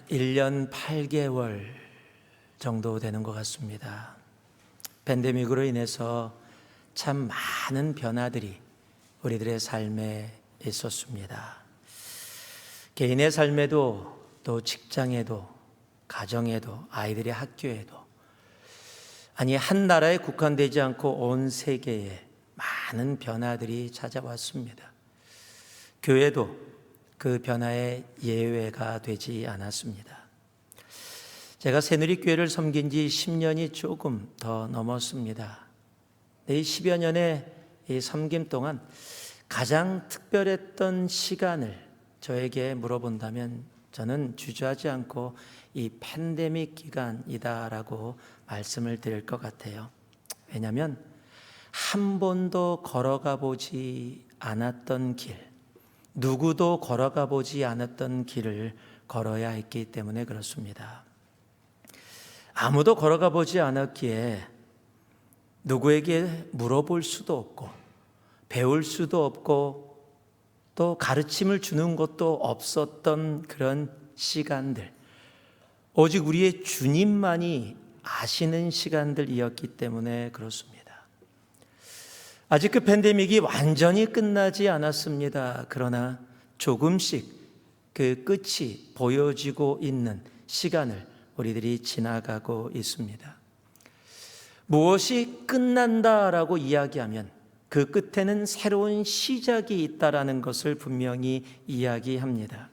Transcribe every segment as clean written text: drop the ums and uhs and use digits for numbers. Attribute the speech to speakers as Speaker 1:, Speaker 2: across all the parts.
Speaker 1: 1년 8개월 정도 되는 것 같습니다. 팬데믹으로 인해서 참 많은 변화들이 우리들의 삶에 있었습니다. 개인의 삶에도, 또 직장에도, 가정에도, 아이들의 학교에도, 아니 한 나라에 국한되지 않고 온 세계에 많은 변화들이 찾아왔습니다. 교회도 그 변화의 예외가 되지 않았습니다. 제가 새누리교회를 섬긴 지 10년이 조금 더 넘었습니다. 이 10여 년의 이 섬김 동안 가장 특별했던 시간을 저에게 물어본다면 저는 주저하지 않고 이 팬데믹 기간이다라고 말씀을 드릴 것 같아요. 왜냐하면 한 번도 걸어가 보지 않았던 길, 누구도 걸어가 보지 않았던 길을 걸어야 했기 때문에 그렇습니다. 아무도 걸어가 보지 않았기에 누구에게 물어볼 수도 없고 배울 수도 없고 또 가르침을 주는 것도 없었던 그런 시간들, 오직 우리의 주님만이 아시는 시간들이었기 때문에 그렇습니다. 아직 그 팬데믹이 완전히 끝나지 않았습니다. 그러나 조금씩 그 끝이 보여지고 있는 시간을 우리들이 지나가고 있습니다. 무엇이 끝난다라고 이야기하면 그 끝에는 새로운 시작이 있다라는 것을 분명히 이야기합니다.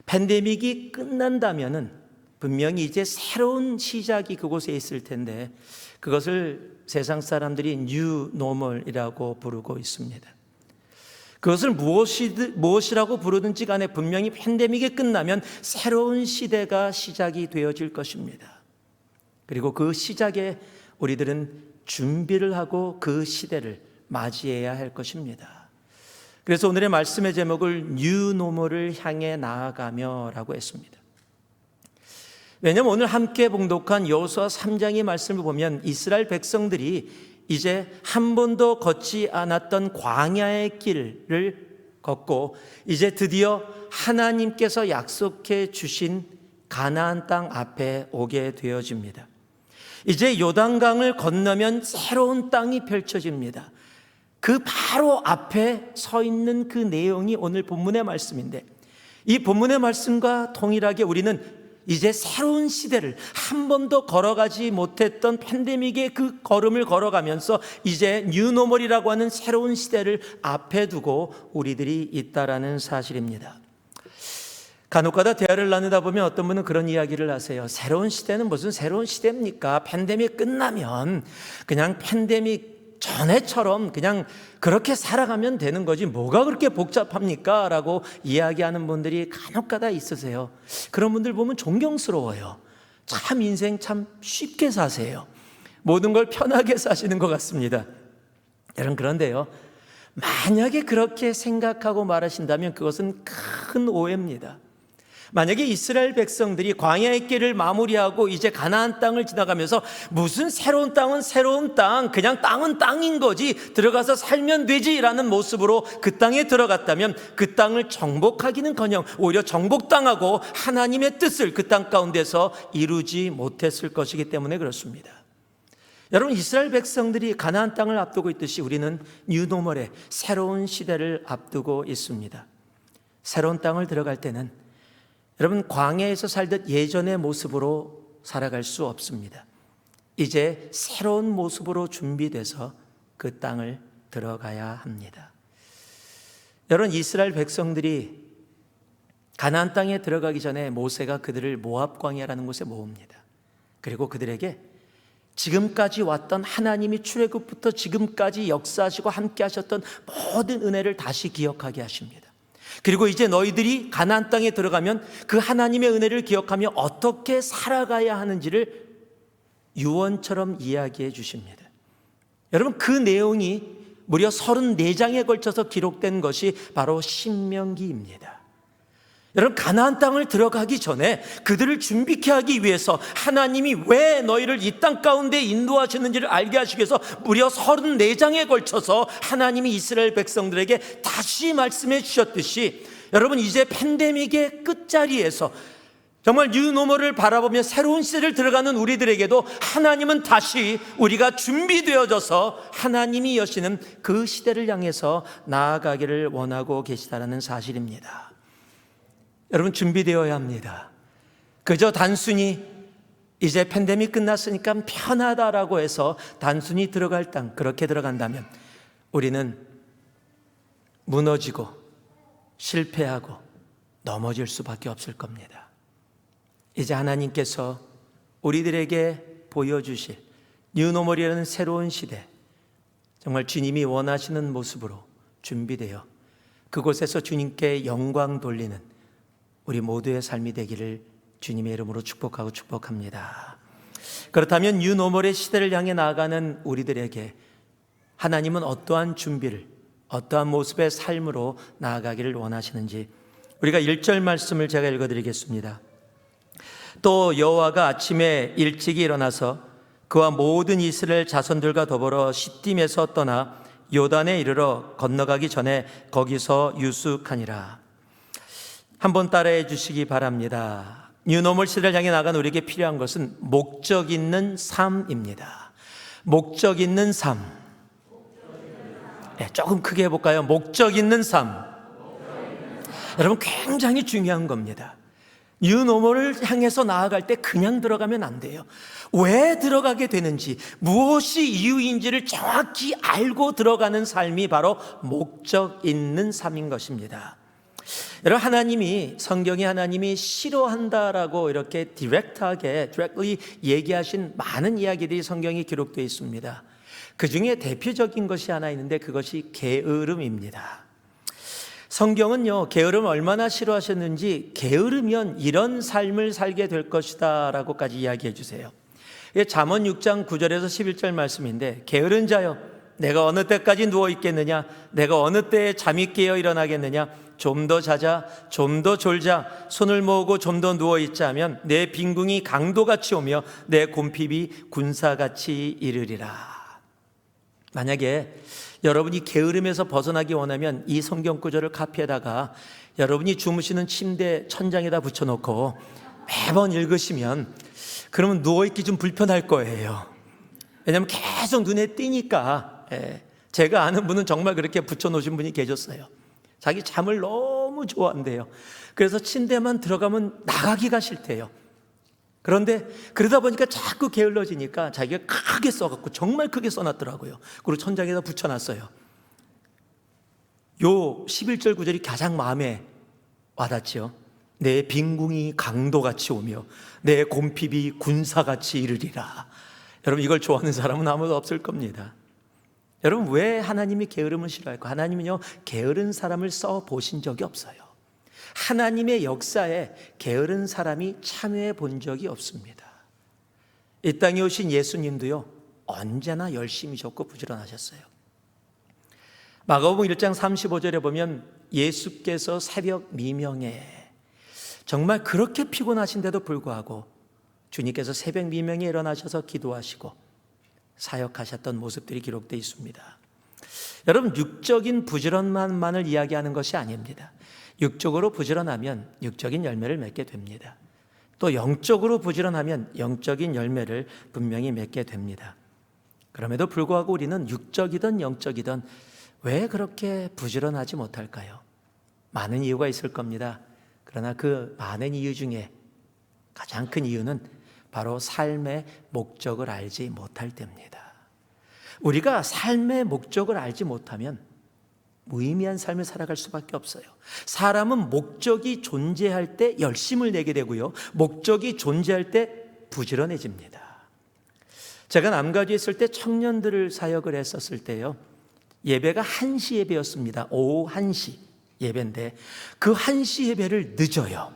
Speaker 1: 팬데믹이 끝난다면은 분명히 이제 새로운 시작이 그곳에 있을 텐데 그것을 세상 사람들이 뉴 노멀이라고 부르고 있습니다. 그것을 무엇이라고 부르든지 간에 분명히 팬데믹이 끝나면 새로운 시대가 시작이 되어질 것입니다. 그리고 그 시작에 우리들은 준비를 하고 그 시대를 맞이해야 할 것입니다. 그래서 오늘의 말씀의 제목을 뉴 노멀을 향해 나아가며라고 했습니다. 왜냐하면 오늘 함께 봉독한 여호수아 3장의 말씀을 보면 이스라엘 백성들이 이제 한 번도 걷지 않았던 광야의 길을 걷고 이제 드디어 하나님께서 약속해 주신 가나안 땅 앞에 오게 되어집니다. 이제 요단강을 건너면 새로운 땅이 펼쳐집니다. 그 바로 앞에 서 있는 그 내용이 오늘 본문의 말씀인데 이 본문의 말씀과 동일하게 우리는 이제 새로운 시대를 한 번도 걸어가지 못했던 팬데믹의 그 걸음을 걸어가면서 이제 뉴노멀이라고 하는 새로운 시대를 앞에 두고 우리들이 있다라는 사실입니다. 간혹가다 대화를 나누다 보면 어떤 분은 그런 이야기를 하세요. 새로운 시대는 무슨 새로운 시대입니까? 팬데믹 끝나면 그냥 팬데믹 전에처럼 그냥 그렇게 살아가면 되는 거지 뭐가 그렇게 복잡합니까? 라고 이야기하는 분들이 간혹가다 있으세요. 그런 분들 보면 존경스러워요. 참 인생 참 쉽게 사세요. 모든 걸 편하게 사시는 것 같습니다. 여러분 그런데요, 만약에 그렇게 생각하고 말하신다면 그것은 큰 오해입니다. 만약에 이스라엘 백성들이 광야의 길을 마무리하고 이제 가나안 땅을 지나가면서 무슨 새로운 땅은 새로운 땅, 그냥 땅은 땅인 거지 들어가서 살면 되지라는 모습으로 그 땅에 들어갔다면 그 땅을 정복하기는커녕 오히려 정복당하고 하나님의 뜻을 그 땅 가운데서 이루지 못했을 것이기 때문에 그렇습니다. 여러분 이스라엘 백성들이 가나안 땅을 앞두고 있듯이 우리는 뉴노멀의 새로운 시대를 앞두고 있습니다. 새로운 땅을 들어갈 때는 여러분 광야에서 살듯 예전의 모습으로 살아갈 수 없습니다. 이제 새로운 모습으로 준비돼서 그 땅을 들어가야 합니다. 여러분 이스라엘 백성들이 가나안 땅에 들어가기 전에 모세가 그들을 모압 광야라는 곳에 모읍니다. 그리고 그들에게 지금까지 왔던 하나님이 출애굽부터 지금까지 역사하시고 함께 하셨던 모든 은혜를 다시 기억하게 하십니다. 그리고 이제 너희들이 가나안 땅에 들어가면 그 하나님의 은혜를 기억하며 어떻게 살아가야 하는지를 유언처럼 이야기해 주십니다. 여러분 그 내용이 무려 34장에 걸쳐서 기록된 것이 바로 신명기입니다. 여러분 가나안 땅을 들어가기 전에 그들을 준비케 하기 위해서 하나님이 왜 너희를 이 땅 가운데 인도하시는지를 알게 하시기 위해서 무려 34장에 걸쳐서 하나님이 이스라엘 백성들에게 다시 말씀해 주셨듯이 여러분 이제 팬데믹의 끝자리에서 정말 뉴노멀을 바라보며 새로운 시대를 들어가는 우리들에게도 하나님은 다시 우리가 준비되어져서 하나님이 여시는 그 시대를 향해서 나아가기를 원하고 계시다는 사실입니다. 여러분, 준비되어야 합니다. 그저 단순히 이제 팬데믹 끝났으니까 편하다라고 해서 단순히 들어갈 땅 그렇게 들어간다면 우리는 무너지고 실패하고 넘어질 수밖에 없을 겁니다. 이제 하나님께서 우리들에게 보여주실 뉴노멀이라는 새로운 시대, 정말 주님이 원하시는 모습으로 준비되어 그곳에서 주님께 영광 돌리는 우리 모두의 삶이 되기를 주님의 이름으로 축복하고 축복합니다. 그렇다면 뉴노멀의 시대를 향해 나아가는 우리들에게 하나님은 어떠한 준비를, 어떠한 모습의 삶으로 나아가기를 원하시는지 우리가 1절 말씀을 제가 읽어드리겠습니다. 또 여호와가 아침에 일찍이 일어나서 그와 모든 이스라엘 자손들과 더불어 시딤에서 떠나 요단에 이르러 건너가기 전에 거기서 유숙하니라. 한번 따라해 주시기 바랍니다. 뉴노멀 시대를 향해 나간 우리에게 필요한 것은 목적 있는 삶입니다. 목적 있는 삶. 네, 조금 크게 해볼까요? 목적 있는 삶. 여러분, 굉장히 중요한 겁니다. 뉴노멀을 향해서 나아갈 때 그냥 들어가면 안 돼요. 왜 들어가게 되는지, 무엇이 이유인지를 정확히 알고 들어가는 삶이 바로 목적 있는 삶인 것입니다. 여러분, 성경에 하나님이 싫어한다라고 이렇게 directly 얘기하신 많은 이야기들이 성경에 기록되어 있습니다. 그 중에 대표적인 것이 하나 있는데 그것이 게으름입니다. 성경은요, 게으름을 얼마나 싫어하셨는지 게으르면 이런 삶을 살게 될 것이다 라고까지 이야기해 주세요. 잠언 6장 9절에서 11절 말씀인데, 게으른 자여 내가 어느 때까지 누워 있겠느냐, 내가 어느 때에 잠이 깨어 일어나겠느냐, 좀 더 자자, 좀 더 졸자, 손을 모으고 좀 더 누워 있자 하면 내 빈궁이 강도같이 오며 내 곰핍이 군사같이 이르리라. 만약에 여러분이 게으름에서 벗어나기 원하면 이 성경 구절을 카피에다가 여러분이 주무시는 침대 천장에다 붙여놓고 매번 읽으시면 그러면 누워있기 좀 불편할 거예요. 왜냐하면 계속 눈에 띄니까. 제가 아는 분은 정말 그렇게 붙여놓으신 분이 계셨어요. 자기 잠을 너무 좋아한대요. 그래서 침대만 들어가면 나가기가 싫대요. 그런데 그러다 보니까 자꾸 게을러지니까 자기가 크게 써갖고 정말 크게 써놨더라고요. 그리고 천장에다 붙여놨어요. 요 11절 구절이 가장 마음에 와닿죠. 내 빈궁이 강도같이 오며 내 곰핍이 군사같이 이르리라. 여러분, 이걸 좋아하는 사람은 아무도 없을 겁니다. 여러분, 왜 하나님이 게으름을 싫어할까? 하나님은요, 게으른 사람을 써보신 적이 없어요. 하나님의 역사에 게으른 사람이 참여해 본 적이 없습니다. 이 땅에 오신 예수님도요, 언제나 열심히 졌고 부지런하셨어요. 마가복음 1장 35절에 보면 예수께서 새벽 미명에 정말 그렇게 피곤하신데도 불구하고 주님께서 새벽 미명에 일어나셔서 기도하시고 사역하셨던 모습들이 기록되어 있습니다. 여러분, 육적인 부지런만을 이야기하는 것이 아닙니다. 육적으로 부지런하면 육적인 열매를 맺게 됩니다. 또 영적으로 부지런하면 영적인 열매를 분명히 맺게 됩니다. 그럼에도 불구하고 우리는 육적이든 영적이든 왜 그렇게 부지런하지 못할까요? 많은 이유가 있을 겁니다. 그러나 그 많은 이유 중에 가장 큰 이유는 바로 삶의 목적을 알지 못할 때입니다. 우리가 삶의 목적을 알지 못하면 무의미한 삶을 살아갈 수밖에 없어요. 사람은 목적이 존재할 때 열심을 내게 되고요, 목적이 존재할 때 부지런해집니다. 제가 남가주에 있을 때 청년들을 사역을 했었을 때요, 예배가 1시 예배였습니다. 오후 1시 예배인데 그 1시 예배를 늦어요.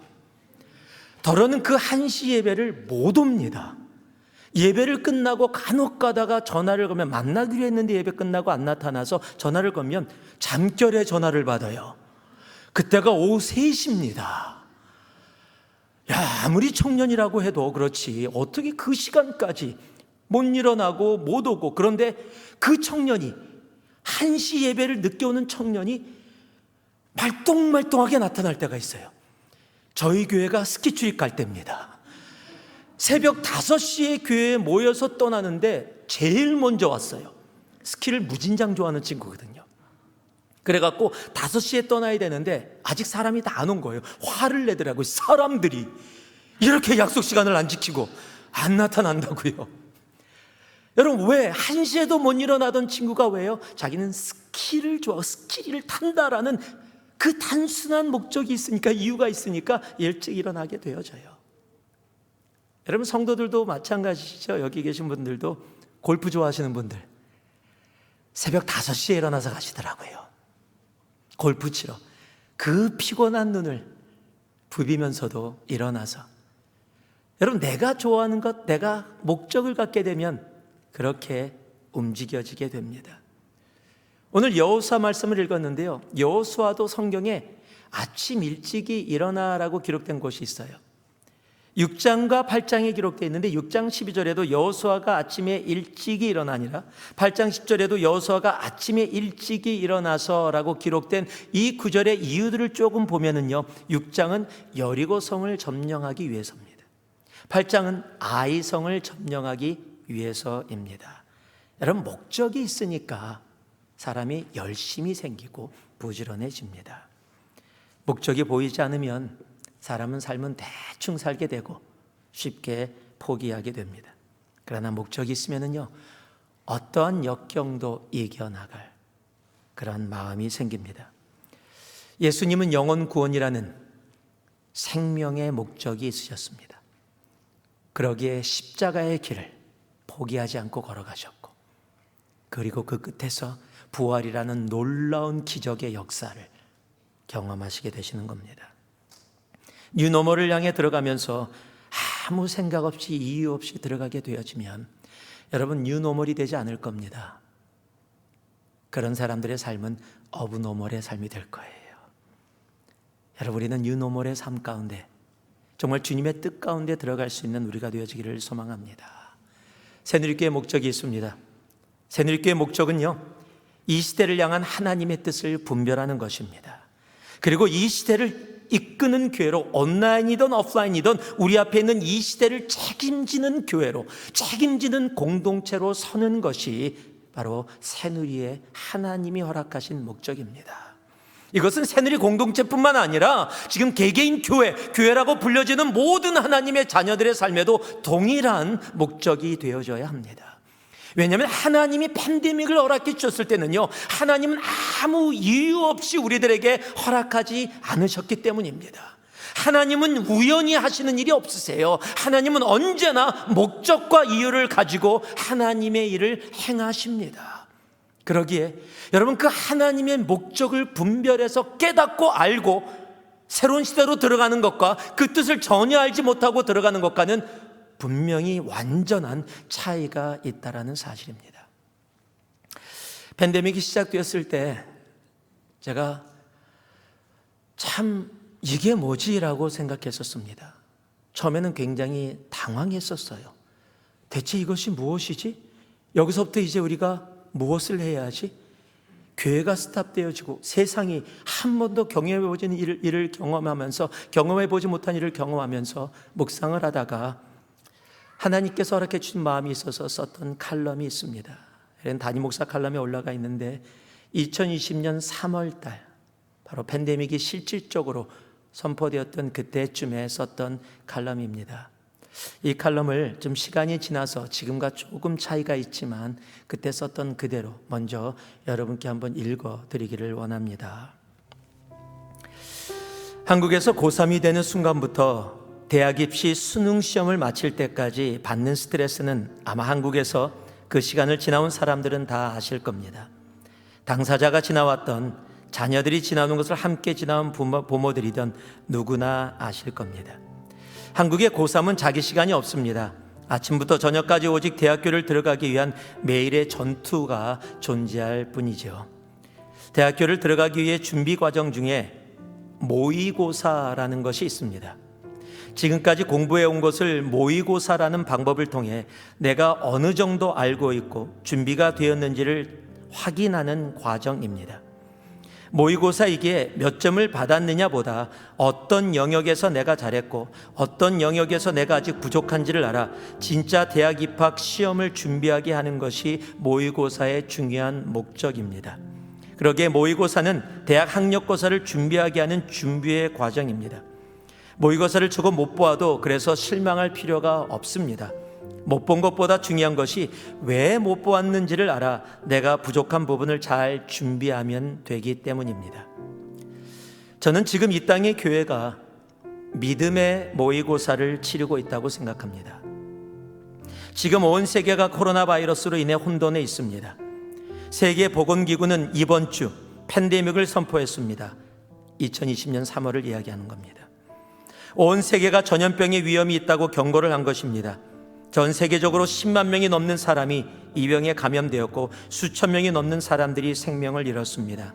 Speaker 1: 더러는 그 1시 예배를 못 옵니다. 예배를 끝나고 간혹 가다가 전화를 걸면 만나기로 했는데 예배 끝나고 안 나타나서 전화를 걸면 잠결에 전화를 받아요. 그때가 오후 3시입니다. 야, 아무리 청년이라고 해도 그렇지 어떻게 그 시간까지 못 일어나고 못 오고, 그런데 그 청년이 1시 예배를 늦게 오는 청년이 말똥말똥하게 나타날 때가 있어요. 저희 교회가 스키 출입 갈 때입니다. 새벽 5시에 교회에 모여서 떠나는데 제일 먼저 왔어요. 스키를 무진장 좋아하는 친구거든요. 그래갖고 5시에 떠나야 되는데 아직 사람이 다 안 온 거예요. 화를 내더라고요. 사람들이 이렇게 약속 시간을 안 지키고 안 나타난다고요. 여러분, 왜 1시에도 못 일어나던 친구가 왜요? 자기는 스키를 좋아하고 스키를 탄다라는 그 단순한 목적이 있으니까, 이유가 있으니까 일찍 일어나게 되어져요. 여러분, 성도들도 마찬가지시죠. 여기 계신 분들도 골프 좋아하시는 분들 새벽 5시에 일어나서 가시더라고요. 골프 치러. 그 피곤한 눈을 부비면서도 일어나서. 여러분, 내가 좋아하는 것, 내가 목적을 갖게 되면 그렇게 움직여지게 됩니다. 오늘 여호수아 말씀을 읽었는데요, 여호수아도 성경에 아침 일찍이 일어나라고 기록된 곳이 있어요. 6장과 8장에 기록되어 있는데 6장 12절에도 여호수아가 아침에 일찍이 일어나니라, 8장 10절에도 여호수아가 아침에 일찍이 일어나서라고 기록된 이 구절의 이유들을 조금 보면은요, 6장은 여리고성을 점령하기 위해서입니다. 8장은 아이성을 점령하기 위해서입니다. 여러분, 목적이 있으니까 사람이 열심히 생기고 부지런해집니다. 목적이 보이지 않으면 사람은 삶은 대충 살게 되고 쉽게 포기하게 됩니다. 그러나 목적이 있으면은요, 어떠한 역경도 이겨나갈 그런 마음이 생깁니다. 예수님은 영혼 구원이라는 생명의 목적이 있으셨습니다. 그러기에 십자가의 길을 포기하지 않고 걸어가셨고, 그리고 그 끝에서 부활이라는 놀라운 기적의 역사를 경험하시게 되시는 겁니다. 뉴노멀을 향해 들어가면서 아무 생각 없이 이유 없이 들어가게 되어지면 여러분, 뉴노멀이 되지 않을 겁니다. 그런 사람들의 삶은 어브노멀의 삶이 될 거예요. 여러분, 우리는 뉴노멀의 삶 가운데 정말 주님의 뜻 가운데 들어갈 수 있는 우리가 되어지기를 소망합니다. 새누리교회의 목적이 있습니다. 새누리교회의 목적은요, 이 시대를 향한 하나님의 뜻을 분별하는 것입니다. 그리고 이 시대를 이끄는 교회로, 온라인이든 오프라인이든 우리 앞에 있는 이 시대를 책임지는 교회로, 책임지는 공동체로 서는 것이 바로 새누리의 하나님이 허락하신 목적입니다. 이것은 새누리 공동체뿐만 아니라 지금 개개인 교회라고 불려지는 모든 하나님의 자녀들의 삶에도 동일한 목적이 되어져야 합니다. 왜냐하면 하나님이 팬데믹을 허락해 주셨을 때는요, 하나님은 아무 이유 없이 우리들에게 허락하지 않으셨기 때문입니다. 하나님은 우연히 하시는 일이 없으세요. 하나님은 언제나 목적과 이유를 가지고 하나님의 일을 행하십니다. 그러기에 여러분, 그 하나님의 목적을 분별해서 깨닫고 알고 새로운 시대로 들어가는 것과 그 뜻을 전혀 알지 못하고 들어가는 것과는 분명히 완전한 차이가 있다는 사실입니다. 팬데믹이 시작되었을 때 제가 참 이게 뭐지라고 생각했었습니다. 처음에는 굉장히 당황했었어요. 대체 이것이 무엇이지? 여기서부터 이제 우리가 무엇을 해야 하지? 교회가 스탑되어지고 세상이 한 번도 경험해보지 일을 경험해보지 못한 일을 경험하면서 묵상을 하다가 하나님께서 허락해 주신 마음이 있어서 썼던 칼럼이 있습니다. 담임 목사 칼럼에 올라가 있는데 2020년 3월 달, 바로 팬데믹이 실질적으로 선포되었던 그때쯤에 썼던 칼럼입니다. 이 칼럼을 좀 시간이 지나서 지금과 조금 차이가 있지만 그때 썼던 그대로 먼저 여러분께 한번 읽어드리기를 원합니다. 한국에서 고3이 되는 순간부터 대학 입시 수능 시험을 마칠 때까지 받는 스트레스는 아마 한국에서 그 시간을 지나온 사람들은 다 아실 겁니다. 당사자가 지나왔던, 자녀들이 지나오는 것을 함께 지나온 부모들이든 누구나 아실 겁니다. 한국의 고3은 자기 시간이 없습니다. 아침부터 저녁까지 오직 대학교를 들어가기 위한 매일의 전투가 존재할 뿐이죠. 대학교를 들어가기 위해 준비 과정 중에 모의고사라는 것이 있습니다. 지금까지 공부해 온 것을 모의고사라는 방법을 통해 내가 어느 정도 알고 있고 준비가 되었는지를 확인하는 과정입니다. 모의고사이기에 몇 점을 받았느냐보다 어떤 영역에서 내가 잘했고 어떤 영역에서 내가 아직 부족한지를 알아 진짜 대학 입학 시험을 준비하게 하는 것이 모의고사의 중요한 목적입니다. 그러기에 모의고사는 대학 학력고사를 준비하게 하는 준비의 과정입니다. 모의고사를 조금 못 보아도 그래서 실망할 필요가 없습니다. 못 본 것보다 중요한 것이 왜 못 보았는지를 알아 내가 부족한 부분을 잘 준비하면 되기 때문입니다. 저는 지금 이 땅의 교회가 믿음의 모의고사를 치르고 있다고 생각합니다. 지금 온 세계가 코로나 바이러스로 인해 혼돈에 있습니다. 세계보건기구는 이번 주 팬데믹을 선포했습니다. 2020년 3월을 이야기하는 겁니다. 온 세계가 전염병의 위험이 있다고 경고를 한 것입니다. 전 세계적으로 10만 명이 넘는 사람이 이 병에 감염되었고 수천 명이 넘는 사람들이 생명을 잃었습니다.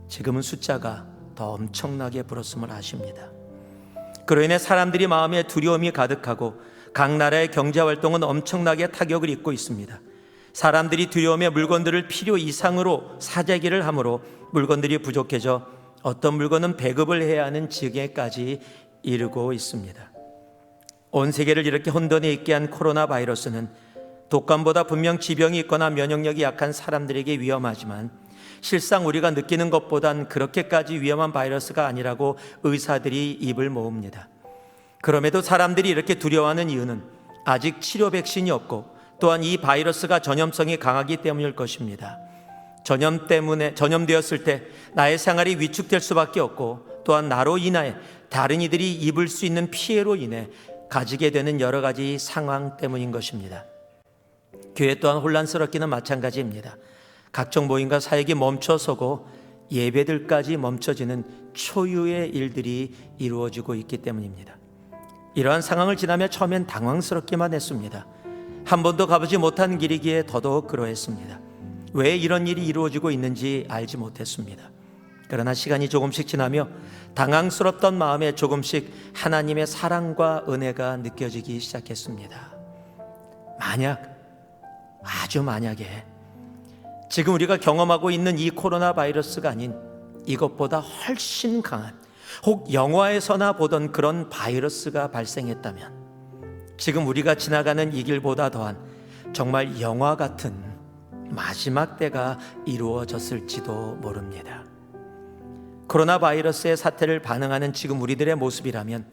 Speaker 1: 지금은 숫자가 더 엄청나게 불었음을 아십니다. 그로 인해 사람들이 마음에 두려움이 가득하고 각 나라의 경제활동은 엄청나게 타격을 입고 있습니다. 사람들이 두려움에 물건들을 필요 이상으로 사재기를 하므로 물건들이 부족해져 어떤 물건은 배급을 해야 하는 지경까지 이르고 있습니다. 온 세계를 이렇게 혼돈에 있게 한 코로나 바이러스는 독감보다 분명 지병이 있거나 면역력이 약한 사람들에게 위험하지만 실상 우리가 느끼는 것보단 그렇게까지 위험한 바이러스가 아니라고 의사들이 입을 모읍니다. 그럼에도 사람들이 이렇게 두려워하는 이유는 아직 치료 백신이 없고 또한 이 바이러스가 전염성이 강하기 때문일 것입니다. 전염되었을 때 나의 생활이 위축될 수밖에 없고 또한 나로 인해 다른 이들이 입을 수 있는 피해로 인해 가지게 되는 여러 가지 상황 때문인 것입니다. 교회 또한 혼란스럽기는 마찬가지입니다. 각종 모임과 사역이 멈춰서고 예배들까지 멈춰지는 초유의 일들이 이루어지고 있기 때문입니다. 이러한 상황을 지나며 처음엔 당황스럽기만 했습니다. 한 번도 가보지 못한 길이기에 더더욱 그러했습니다. 왜 이런 일이 이루어지고 있는지 알지 못했습니다. 그러나 시간이 조금씩 지나며 당황스럽던 마음에 조금씩 하나님의 사랑과 은혜가 느껴지기 시작했습니다. 아주 만약에 지금 우리가 경험하고 있는 이 코로나 바이러스가 아닌 이것보다 훨씬 강한 혹 영화에서나 보던 그런 바이러스가 발생했다면 지금 우리가 지나가는 이 길보다 더한 정말 영화 같은 마지막 때가 이루어졌을지도 모릅니다. 코로나 바이러스의 사태를 반응하는 지금 우리들의 모습이라면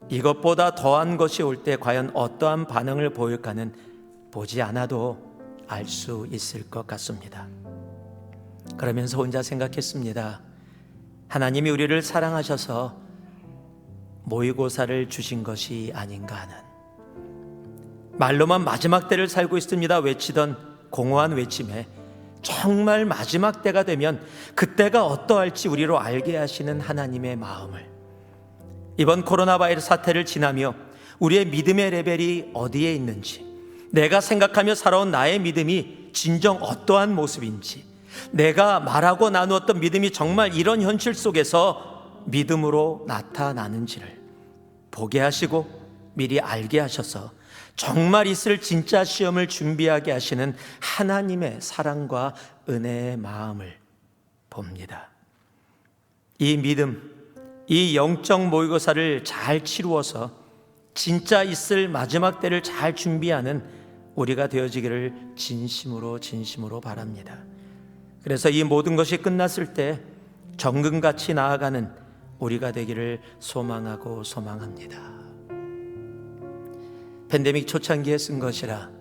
Speaker 1: 이것보다 더한 것이 올 때 과연 어떠한 반응을 보일까는 보지 않아도 알 수 있을 것 같습니다. 그러면서 혼자 생각했습니다. 하나님이 우리를 사랑하셔서 모의고사를 주신 것이 아닌가 하는, 말로만 마지막 때를 살고 있습니다 외치던 공허한 외침에 정말 마지막 때가 되면 그때가 어떠할지 우리로 알게 하시는 하나님의 마음을, 이번 코로나 바이러스 사태를 지나며 우리의 믿음의 레벨이 어디에 있는지, 내가 생각하며 살아온 나의 믿음이 진정 어떠한 모습인지, 내가 말하고 나누었던 믿음이 정말 이런 현실 속에서 믿음으로 나타나는지를 보게 하시고 미리 알게 하셔서 정말 있을 진짜 시험을 준비하게 하시는 하나님의 사랑과 은혜의 마음을 봅니다. 이 믿음, 이 영적 모의고사를 잘 치루어서 진짜 있을 마지막 때를 잘 준비하는 우리가 되어지기를 진심으로 바랍니다. 그래서 이 모든 것이 끝났을 때 정금같이 나아가는 우리가 되기를 소망합니다. 팬데믹 초창기에 쓴 것이라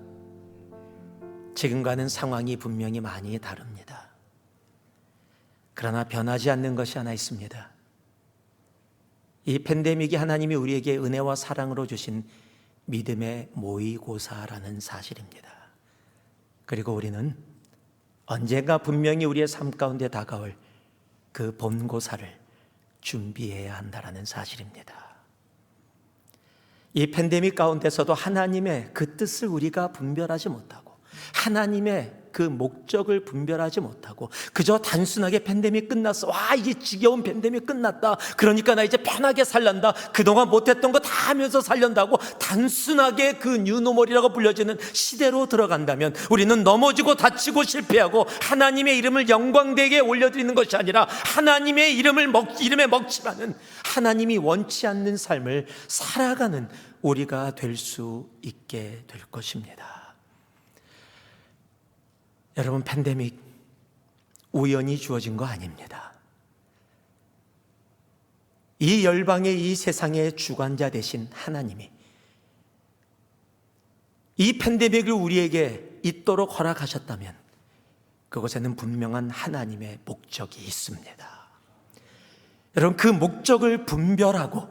Speaker 1: 지금과는 상황이 분명히 많이 다릅니다. 그러나 변하지 않는 것이 하나 있습니다. 이 팬데믹이 하나님이 우리에게 은혜와 사랑으로 주신 믿음의 모의고사라는 사실입니다. 그리고 우리는 언젠가 분명히 우리의 삶 가운데 다가올 그 본고사를 준비해야 한다는 사실입니다. 이 팬데믹 가운데서도 하나님의 그 뜻을 우리가 분별하지 못하고 하나님의 그 목적을 분별하지 못하고 그저 단순하게 팬데믹 끝났어, 와 이제 지겨운 팬데믹 끝났다, 그러니까 나 이제 편하게 살란다, 그동안 못했던 거 다 하면서 살련다고 단순하게 그 뉴노멀이라고 불려지는 시대로 들어간다면 우리는 넘어지고 다치고 실패하고 하나님의 이름을 영광되게 올려드리는 것이 아니라 하나님의 이름에 먹칠하는, 하나님이 원치 않는 삶을 살아가는 우리가 될 수 있게 될 것입니다. 여러분, 팬데믹 우연히 주어진 거 아닙니다. 이 열방의, 이 세상의 주관자 되신 하나님이 이 팬데믹을 우리에게 있도록 허락하셨다면 그곳에는 분명한 하나님의 목적이 있습니다. 여러분, 그 목적을 분별하고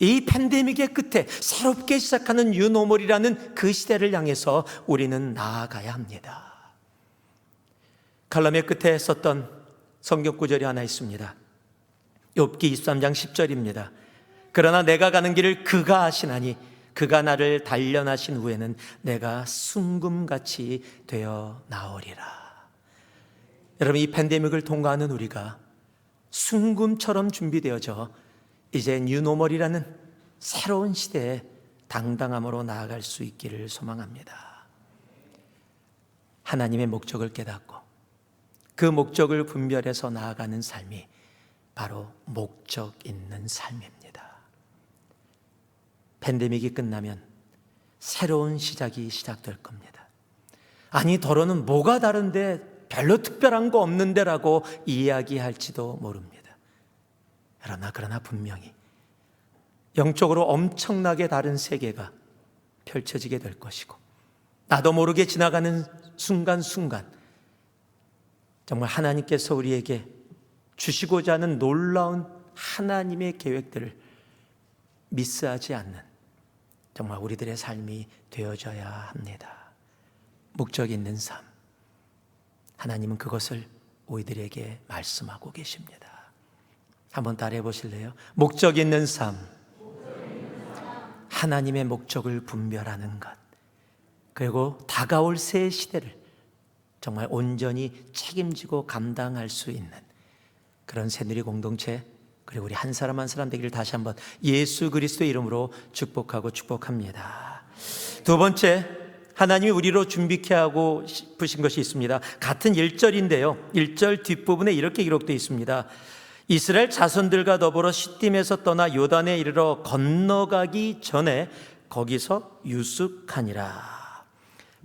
Speaker 1: 이 팬데믹의 끝에 새롭게 시작하는 뉴노멀이라는 그 시대를 향해서 우리는 나아가야 합니다. 칼럼의 끝에 썼던 성경 구절이 하나 있습니다. 욥기 23장 10절입니다. 그러나 내가 가는 길을 그가 아시나니 그가 나를 단련하신 후에는 내가 순금같이 되어 나오리라. 여러분, 이 팬데믹을 통과하는 우리가 순금처럼 준비되어져 이제 뉴노멀이라는 새로운 시대에 당당함으로 나아갈 수 있기를 소망합니다. 하나님의 목적을 깨닫고 그 목적을 분별해서 나아가는 삶이 바로 목적 있는 삶입니다. 팬데믹이 끝나면 새로운 시작이 시작될 겁니다. 아니, 더러는 뭐가 다른데, 별로 특별한 거 없는데 라고 이야기할지도 모릅니다. 그러나 분명히 영적으로 엄청나게 다른 세계가 펼쳐지게 될 것이고, 나도 모르게 지나가는 순간순간 정말 하나님께서 우리에게 주시고자 하는 놀라운 하나님의 계획들을 미스하지 않는 정말 우리들의 삶이 되어져야 합니다. 목적 있는 삶, 하나님은 그것을 우리들에게 말씀하고 계십니다. 한번 따라해 보실래요? 목적 있는 삶, 하나님의 목적을 분별하는 것, 그리고 다가올 새 시대를 정말 온전히 책임지고 감당할 수 있는 그런 새누리 공동체, 그리고 우리 한 사람 한 사람 되기를 다시 한번 예수 그리스도의 이름으로 축복합니다. 두 번째, 하나님이 우리로 준비케 하고 싶으신 것이 있습니다. 같은 1절인데요, 1절 뒷부분에 이렇게 기록되어 있습니다. 이스라엘 자손들과 더불어 시딤에서 떠나 요단에 이르러 건너가기 전에 거기서 유숙하니라.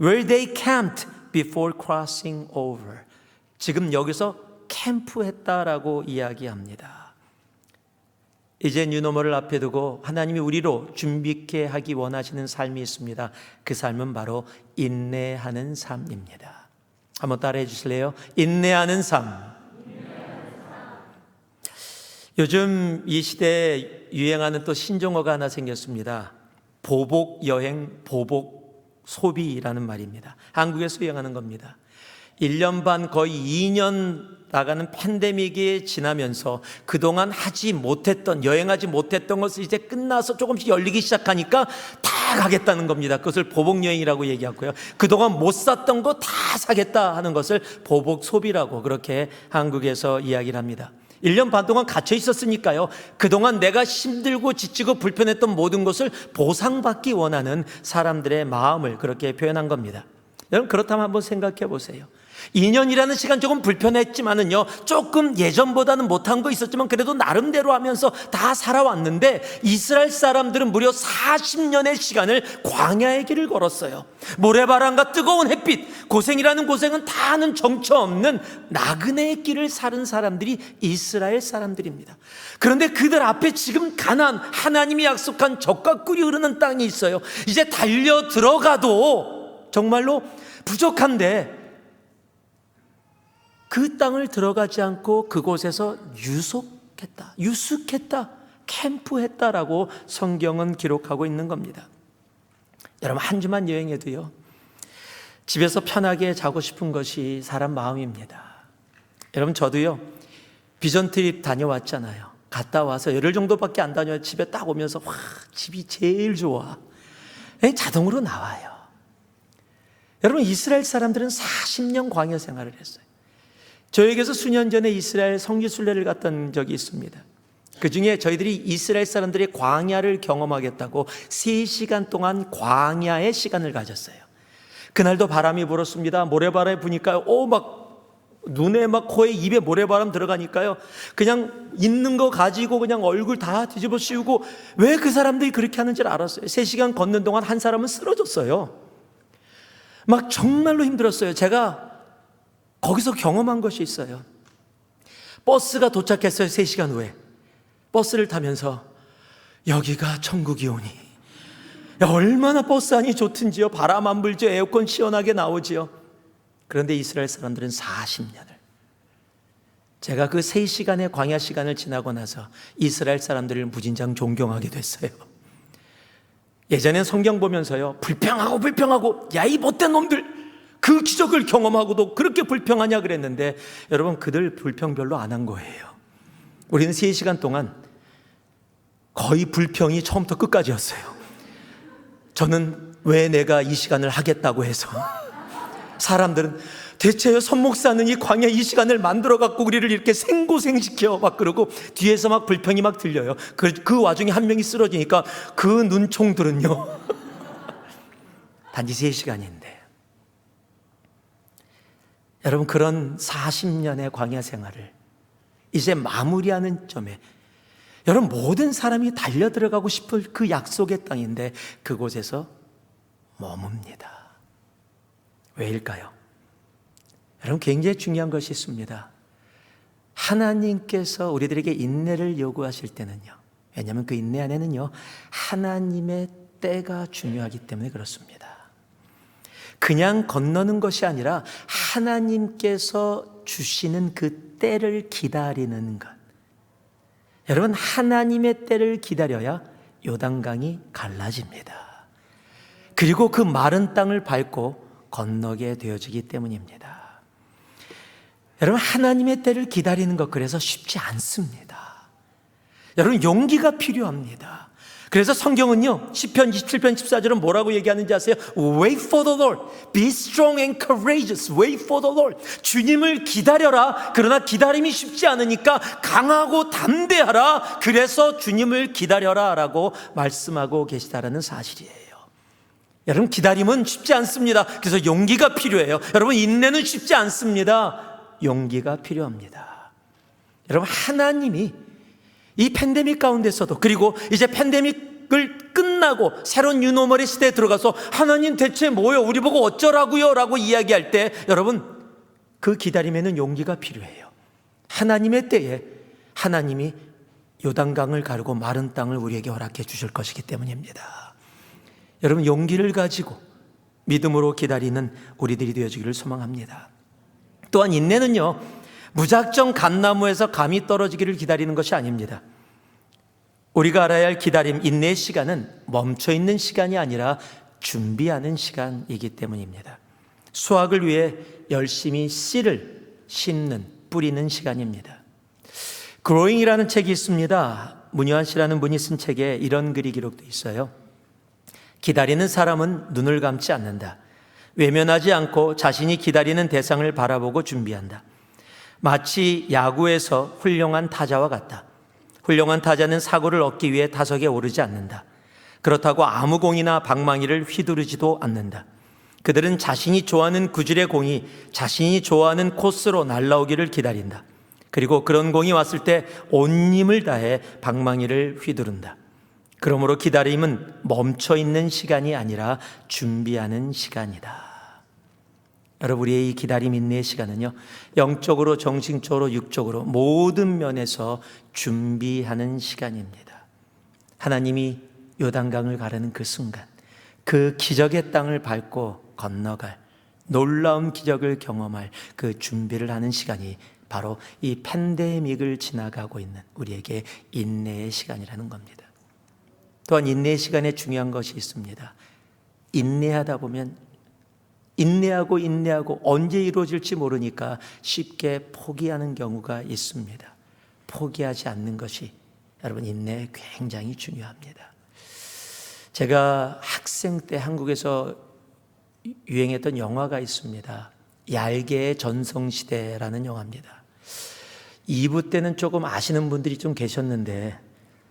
Speaker 1: Where they camped before crossing over. 지금 여기서 캠프했다라고 이야기합니다. 이제 뉴노멀을 앞에 두고 하나님이 우리로 준비케 하기 원하시는 삶이 있습니다. 그 삶은 바로 인내하는 삶입니다. 한번 따라해 주실래요? 인내하는 삶. 요즘 이 시대에 유행하는 또 신종어가 하나 생겼습니다. 보복 여행, 보복 소비라는 말입니다. 한국에서 유행하는 겁니다. 1년 반 거의 2년 나가는 팬데믹이 지나면서 그동안 하지 못했던, 여행하지 못했던 것을 이제 끝나서 조금씩 열리기 시작하니까 다 가겠다는 겁니다. 그것을 보복여행이라고 얘기하고요. 그동안 못 샀던 거 다 사겠다 하는 것을 보복소비라고 그렇게 한국에서 이야기를 합니다. 1년 반 동안 갇혀 있었으니까요, 그동안 내가 힘들고 지치고 불편했던 모든 것을 보상받기 원하는 사람들의 마음을 그렇게 표현한 겁니다. 여러분, 그렇다면 한번 생각해 보세요. 2년이라는 시간 조금 불편했지만은요, 조금 예전보다는 못한 거 있었지만 그래도 나름대로 하면서 다 살아왔는데, 이스라엘 사람들은 무려 40년의 시간을 광야의 길을 걸었어요. 모래바람과 뜨거운 햇빛, 고생이라는 고생은 다 하는 정처 없는 나그네의 길을 살은 사람들이 이스라엘 사람들입니다. 그런데 그들 앞에 지금 가나안, 하나님이 약속한 젖과 꿀이 흐르는 땅이 있어요. 이제 달려 들어가도 정말로 부족한데 그 땅을 들어가지 않고 그곳에서 유숙했다, 캠프했다라고 성경은 기록하고 있는 겁니다. 여러분, 한 주만 여행해도요, 집에서 편하게 자고 싶은 것이 사람 마음입니다. 여러분, 저도요, 비전 트립 다녀왔잖아요. 갔다 와서 열흘 정도밖에 안 다녀요. 집에 딱 오면서 와, 집이 제일 좋아. 자동으로 나와요. 여러분, 이스라엘 사람들은 40년 광야 생활을 했어요. 저에게서 수년 전에 이스라엘 성지순례를 갔던 적이 있습니다. 그 중에 저희들이 이스라엘 사람들의 광야를 경험하겠다고 3시간 동안 광야의 시간을 가졌어요. 그날도 바람이 불었습니다. 모래바람이 부니까 눈에 코에 입에 모래바람 들어가니까요, 그냥 있는 거 가지고 그냥 얼굴 다 뒤집어 씌우고, 왜 그 사람들이 그렇게 하는지 알았어요. 3시간 걷는 동안 한 사람은 쓰러졌어요. 정말로 힘들었어요. 제가 거기서 경험한 것이 있어요. 버스가 도착했어요. 3시간 후에 버스를 타면서 여기가 천국이오니, 얼마나 버스 안이 좋든지요. 바람 안 불죠. 에어컨 시원하게 나오지요. 그런데 이스라엘 사람들은 40년을, 제가 그 3시간의 광야 시간을 지나고 나서 이스라엘 사람들을 무진장 존경하게 됐어요. 예전엔 성경 보면서요, 불평하고 야, 이 못된 놈들, 그 기적을 경험하고도 그렇게 불평하냐 그랬는데, 여러분, 그들 불평 별로 안 한 거예요. 우리는 3시간 동안 거의 불평이 처음부터 끝까지였어요. 저는 왜 내가 이 시간을 하겠다고 해서, 사람들은 대체 선목사는 이 광야 이 시간을 만들어 갖고 우리를 이렇게 생고생시켜 그러고, 뒤에서 불평이 들려요. 그 와중에 한 명이 쓰러지니까 그 눈총들은요 단지 3시간인데. 여러분, 그런 40년의 광야 생활을 이제 마무리하는 점에, 여러분, 모든 사람이 달려 들어가고 싶을 그 약속의 땅인데 그곳에서 머뭅니다. 왜일까요? 여러분, 굉장히 중요한 것이 있습니다. 하나님께서 우리들에게 인내를 요구하실 때는요, 왜냐하면 그 인내 안에는요, 하나님의 때가 중요하기 때문에 그렇습니다. 그냥 건너는 것이 아니라 하나님께서 주시는 그 때를 기다리는 것. 여러분, 하나님의 때를 기다려야 요단강이 갈라집니다. 그리고 그 마른 땅을 밟고 건너게 되어지기 때문입니다. 여러분, 하나님의 때를 기다리는 것, 그래서 쉽지 않습니다. 여러분, 용기가 필요합니다. 그래서 성경은요, 시편 27편 14절은 뭐라고 얘기하는지 아세요? Wait for the Lord, be strong and courageous. Wait for the Lord. 주님을 기다려라. 그러나 기다림이 쉽지 않으니까 강하고 담대하라. 그래서 주님을 기다려라 라고 말씀하고 계시다라는 사실이에요. 여러분, 기다림은 쉽지 않습니다. 그래서 용기가 필요해요. 여러분, 인내는 쉽지 않습니다. 용기가 필요합니다. 여러분, 하나님이 이 팬데믹 가운데서도, 그리고 이제 팬데믹을 끝나고 새로운 뉴노멀의 시대에 들어가서 하나님 대체 뭐요? 우리 보고 어쩌라고요? 라고 이야기할 때, 여러분, 그 기다림에는 용기가 필요해요. 하나님의 때에 하나님이 요단강을 가르고 마른 땅을 우리에게 허락해 주실 것이기 때문입니다. 여러분, 용기를 가지고 믿음으로 기다리는 우리들이 되어주기를 소망합니다. 또한 인내는요, 무작정 감나무에서 감이 떨어지기를 기다리는 것이 아닙니다. 우리가 알아야 할 기다림, 인내의 시간은 멈춰있는 시간이 아니라 준비하는 시간이기 때문입니다. 수확을 위해 열심히 씨를 심는, 뿌리는 시간입니다. 그로잉이라는 책이 있습니다. 문효한 씨라는 분이 쓴 책에 이런 글이 기록되어 있어요. 기다리는 사람은 눈을 감지 않는다. 외면하지 않고 자신이 기다리는 대상을 바라보고 준비한다. 마치 야구에서 훌륭한 타자와 같다. 훌륭한 타자는 사구를 얻기 위해 타석에 오르지 않는다. 그렇다고 아무 공이나 방망이를 휘두르지도 않는다. 그들은 자신이 좋아하는 구질의 공이 자신이 좋아하는 코스로 날아오기를 기다린다. 그리고 그런 공이 왔을 때 온 힘을 다해 방망이를 휘두른다. 그러므로 기다림은 멈춰있는 시간이 아니라 준비하는 시간이다. 여러분, 우리의 이 기다림, 인내의 시간은요, 영적으로, 정신적으로, 육적으로 모든 면에서 준비하는 시간입니다. 하나님이 요단강을 가르는 그 순간, 그 기적의 땅을 밟고 건너갈, 놀라운 기적을 경험할 그 준비를 하는 시간이 바로 이 팬데믹을 지나가고 있는 우리에게 인내의 시간이라는 겁니다. 또한 인내의 시간에 중요한 것이 있습니다. 인내하다 보면 인내하고 언제 이루어질지 모르니까 쉽게 포기하는 경우가 있습니다. 포기하지 않는 것이 여러분, 인내에 굉장히 중요합니다. 제가 학생 때 한국에서 유행했던 영화가 있습니다. 얄개의 전성시대라는 영화입니다. 2부 때는 조금 아시는 분들이 좀 계셨는데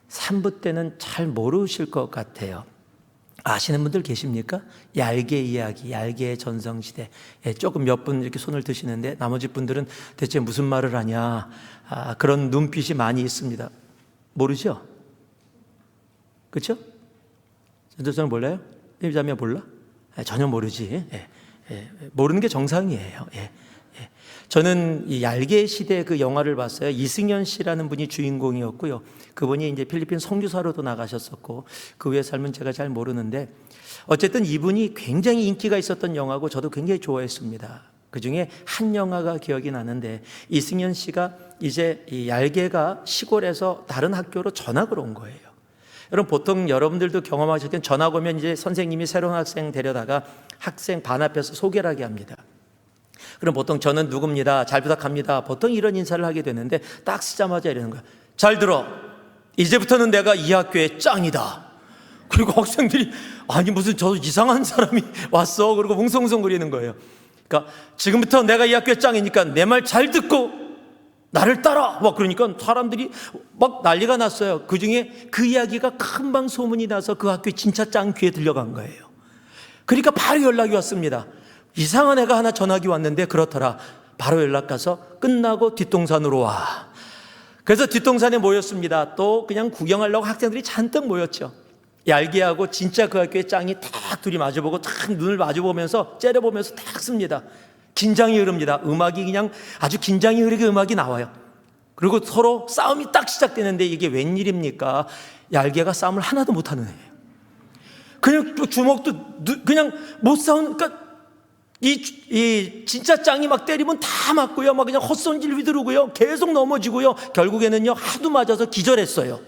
Speaker 1: 3부 때는 잘 모르실 것 같아요. 아시는 분들 계십니까? 얄개 이야기, 얄개의 전성시대. 조금 몇 분 이렇게 손을 드시는데 나머지 분들은 대체 무슨 말을 하냐, 그런 눈빛이 많이 있습니다. 모르죠? 그렇죠? 저는 몰라요? 자매 몰라? 전혀 모르지. 모르는 게 정상이에요. 저는 이 얄개 시대 그 영화를 봤어요. 이승연 씨라는 분이 주인공이었고요. 그분이 이제 필리핀 선교사로도 나가셨었고, 그 후의 삶은 제가 잘 모르는데, 어쨌든 이분이 굉장히 인기가 있었던 영화고 저도 굉장히 좋아했습니다. 그 중에 한 영화가 기억이 나는데, 이승연 씨가 이제 이 얄개가 시골에서 다른 학교로 전학을 온 거예요. 여러분, 보통 여러분들도 경험하셨던 전학 오면 이제 선생님이 새로운 학생 데려다가 학생 반 앞에서 소개를 하게 합니다. 그럼 보통 저는 누굽니다, 잘 부탁합니다, 보통 이런 인사를 하게 되는데 딱 쓰자마자 이러는 거야. 잘 들어, 이제부터는 내가 이 학교의 짱이다. 그리고 학생들이 아니 무슨 저 이상한 사람이 왔어, 그리고 웅성웅성거리는 거예요. 그러니까 지금부터 내가 이 학교의 짱이니까 내 말 잘 듣고 나를 따라, 막 그러니까 사람들이 막 난리가 났어요. 그중에 그 이야기가 큰방 소문이 나서 그 학교의 진짜 짱 귀에 들려간 거예요. 그러니까 바로 연락이 왔습니다. 이상한 애가 하나 전학이 왔는데 그렇더라. 바로 연락 가서 끝나고 뒷동산으로 와. 그래서 뒷동산에 모였습니다. 또 그냥 구경하려고 학생들이 잔뜩 모였죠. 얄개하고 진짜 그 학교의 짱이 딱 둘이 마주보고 딱 눈을 마주보면서 째려보면서 딱 씁니다. 긴장이 흐릅니다. 음악이 그냥 아주 긴장이 흐르게 음악이 나와요. 그리고 서로 싸움이 딱 시작되는데 이게 웬일입니까? 얄개가 싸움을 하나도 못하는 애예요. 그냥 또 주먹도 그냥 못 싸우는, 그러니까 이 진짜 짱이 막 때리면 다 맞고요, 막 그냥 헛손질 휘두르고요, 계속 넘어지고요, 결국에는요 하도 맞아서 기절했어요.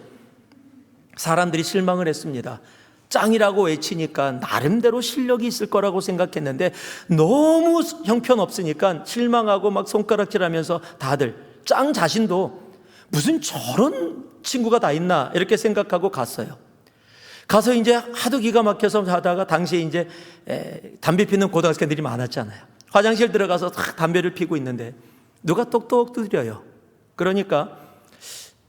Speaker 1: 사람들이 실망을 했습니다. 짱이라고 외치니까 나름대로 실력이 있을 거라고 생각했는데 너무 형편없으니까 실망하고 막 손가락질하면서 다들 짱 자신도 무슨 저런 친구가 다 있나 이렇게 생각하고 갔어요. 가서 이제 하도 기가 막혀서 하다가 당시에 이제 담배 피는 고등학생들이 많았잖아요. 화장실 들어가서 딱 담배를 피고 있는데 누가 똑똑 두드려요. 그러니까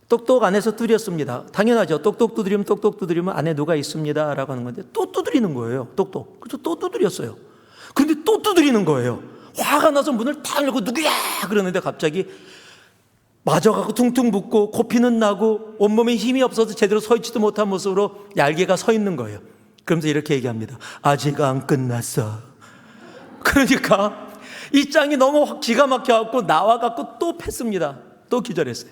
Speaker 1: 똑똑 안에서 두드렸습니다. 당연하죠. 똑똑 두드리면 안에 누가 있습니다 라고 하는 건데 또 두드리는 거예요. 똑똑. 그래서 또 두드렸어요. 그런데 또 두드리는 거예요. 화가 나서 문을 탁 열고 누구야 그러는데 갑자기 맞아가고 퉁퉁 붓고 코피는 나고 온몸에 힘이 없어서 제대로 서 있지도 못한 모습으로 얄개가 서 있는 거예요. 그러면서 이렇게 얘기합니다. 아직 안 끝났어. 그러니까 이 짱이 너무 기가 막혀갖고 나와갖고 또 팼습니다. 또 기절했어요.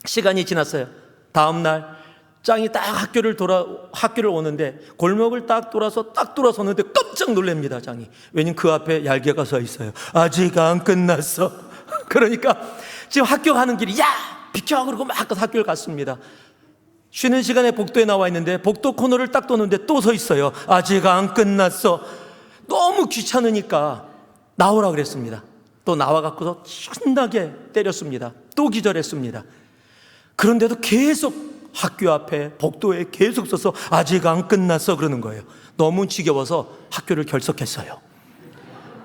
Speaker 1: 시간이 지났어요. 다음 날 짱이 딱 학교를 오는데 골목을 딱 돌아서는데 깜짝 놀랍니다. 짱이. 왜냐면 그 앞에 얄개가 서 있어요. 아직 안 끝났어. 그러니까 지금 학교 가는 길이 야 비켜 그러고 막 학교를 갔습니다. 쉬는 시간에 복도에 나와 있는데 복도 코너를 딱 도는데 또 서 있어요. 아직 안 끝났어. 너무 귀찮으니까 나오라 그랬습니다. 또 나와갖고서 신나게 때렸습니다. 또 기절했습니다. 그런데도 계속 학교 앞에 복도에 계속 서서 아직 안 끝났어 그러는 거예요. 너무 지겨워서 학교를 결석했어요.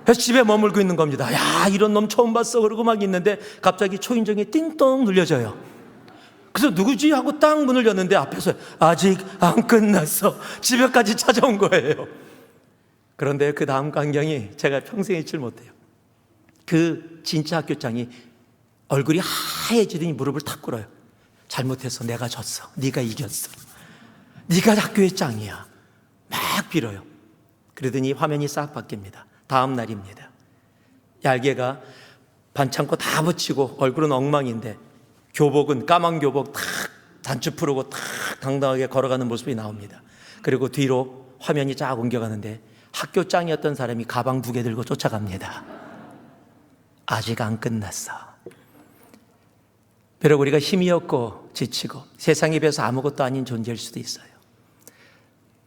Speaker 1: 그래서 집에 머물고 있는 겁니다. 야 이런 놈 처음 봤어 그러고 막 있는데 갑자기 초인종이 띵동 눌려져요. 그래서 누구지 하고 딱 문을 열는데 앞에서 아직 안 끝났어. 집에까지 찾아온 거예요. 그런데 그 다음 광경이 제가 평생 잊지 못해요. 그 진짜 학교장이 얼굴이 하얘지더니 무릎을 탁 꿇어요. 잘못했어. 내가 졌어. 네가 이겼어. 네가 학교의 짱이야. 막 빌어요. 그러더니 화면이 싹 바뀝니다. 다음 날입니다. 얄개가 반창고 다 붙이고 얼굴은 엉망인데 교복은 까만 교복 탁 단추 풀고 탁 당당하게 걸어가는 모습이 나옵니다. 그리고 뒤로 화면이 쫙 옮겨가는데 학교 짱이었던 사람이 가방 2개 들고 쫓아갑니다. 아직 안 끝났어. 비록 우리가 힘이 없고 지치고 세상에 비해서 아무것도 아닌 존재일 수도 있어요.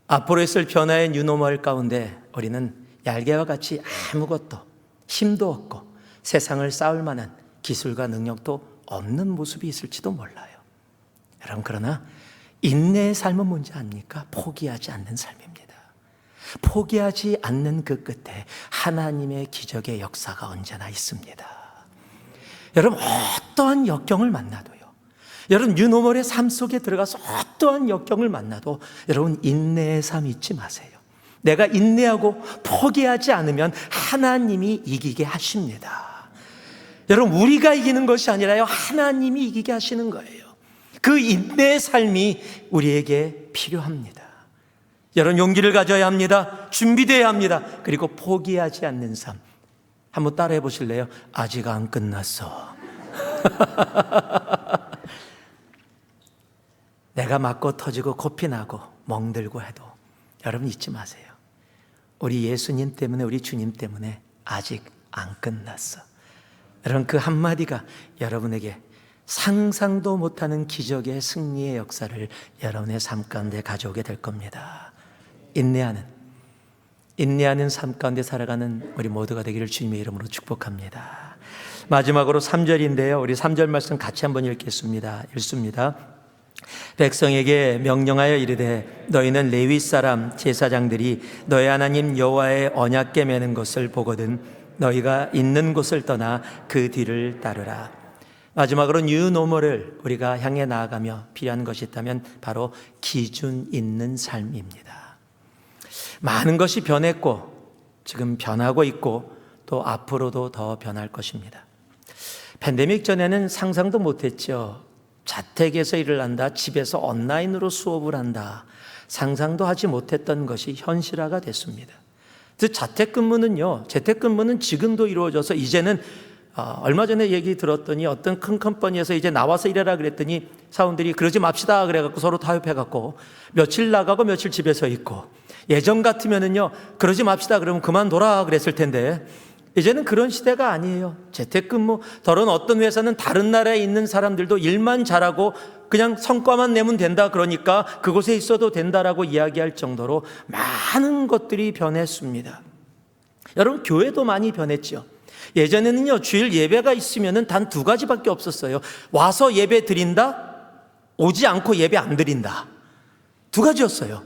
Speaker 1: 앞으로 있을 변화의 뉴노멀 가운데 우리는 얄개와 같이 아무것도 힘도 없고 세상을 싸울 만한 기술과 능력도 없는 모습이 있을지도 몰라요. 여러분, 그러나 인내의 삶은 뭔지 압니까? 포기하지 않는 삶입니다. 포기하지 않는 그 끝에 하나님의 기적의 역사가 언제나 있습니다. 여러분, 어떠한 역경을 만나도요, 여러분 뉴노멀의 삶 속에 들어가서 어떠한 역경을 만나도 여러분 인내의 삶 잊지 마세요. 내가 인내하고 포기하지 않으면 하나님이 이기게 하십니다. 여러분, 우리가 이기는 것이 아니라요, 하나님이 이기게 하시는 거예요. 그 인내의 삶이 우리에게 필요합니다. 여러분, 용기를 가져야 합니다. 준비되어야 합니다. 그리고 포기하지 않는 삶. 한번 따라해 보실래요? 아직 안 끝났어. 내가 맞고 터지고 코피 나고 멍들고 해도 여러분 잊지 마세요. 우리 예수님 때문에, 우리 주님 때문에 아직 안 끝났어. 여러분, 그 한마디가 여러분에게 상상도 못하는 기적의 승리의 역사를 여러분의 삶 가운데 가져오게 될 겁니다. 인내하는 삶 가운데 살아가는 우리 모두가 되기를 주님의 이름으로 축복합니다. 마지막으로 3절인데요. 우리 3절 말씀 같이 한번 읽겠습니다. 백성에게 명령하여 이르되 너희는 레위 사람 제사장들이 너희 하나님 여호와의 언약궤 매는 것을 보거든 너희가 있는 곳을 떠나 그 뒤를 따르라. 마지막으로 뉴노멀을 우리가 향해 나아가며 필요한 것이 있다면 바로 기준 있는 삶입니다. 많은 것이 변했고 지금 변하고 있고 또 앞으로도 더 변할 것입니다. 팬데믹 전에는 상상도 못했죠. 자택에서 일을 한다, 집에서 온라인으로 수업을 한다, 상상도 하지 못했던 것이 현실화가 됐습니다. 재택근무는 지금도 이루어져서 이제는 얼마 전에 얘기 들었더니 어떤 큰 컴퍼니에서 이제 나와서 일해라 그랬더니 사원들이 그러지 맙시다 그래갖고 서로 타협해갖고 며칠 나가고 며칠 집에서 있고, 예전 같으면은요 그러지 맙시다 그러면 그만둬라 그랬을 텐데 이제는 그런 시대가 아니에요. 재택근무, 더러운 어떤 회사는 다른 나라에 있는 사람들도 일만 잘하고 그냥 성과만 내면 된다 그러니까 그곳에 있어도 된다라고 이야기할 정도로 많은 것들이 변했습니다. 여러분, 교회도 많이 변했죠. 예전에는요 주일 예배가 있으면은 단 두 가지밖에 없었어요. 와서 예배 드린다, 오지 않고 예배 안 드린다, 두 가지였어요.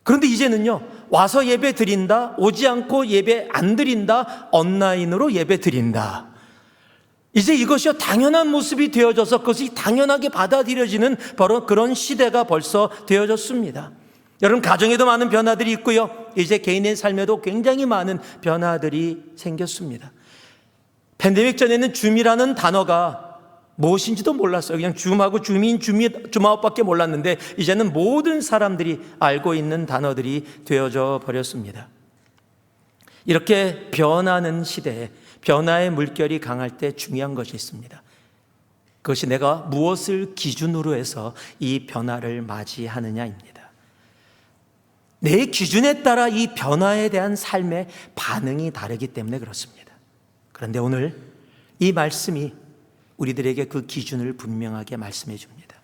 Speaker 1: 그런데 이제는요 와서 예배 드린다, 오지 않고 예배 안 드린다, 온라인으로 예배 드린다. 이제 이것이 당연한 모습이 되어져서 그것이 당연하게 받아들여지는 바로 그런 시대가 벌써 되어졌습니다. 여러분, 가정에도 많은 변화들이 있고요, 이제 개인의 삶에도 굉장히 많은 변화들이 생겼습니다. 팬데믹 전에는 줌이라는 단어가 무엇인지도 몰랐어요. 그냥 줌하고 줌아웃밖에 몰랐는데 이제는 모든 사람들이 알고 있는 단어들이 되어져 버렸습니다. 이렇게 변하는 시대에 변화의 물결이 강할 때 중요한 것이 있습니다. 그것이 내가 무엇을 기준으로 해서 이 변화를 맞이하느냐입니다. 내 기준에 따라 이 변화에 대한 삶의 반응이 다르기 때문에 그렇습니다. 그런데 오늘 이 말씀이 우리들에게 그 기준을 분명하게 말씀해 줍니다.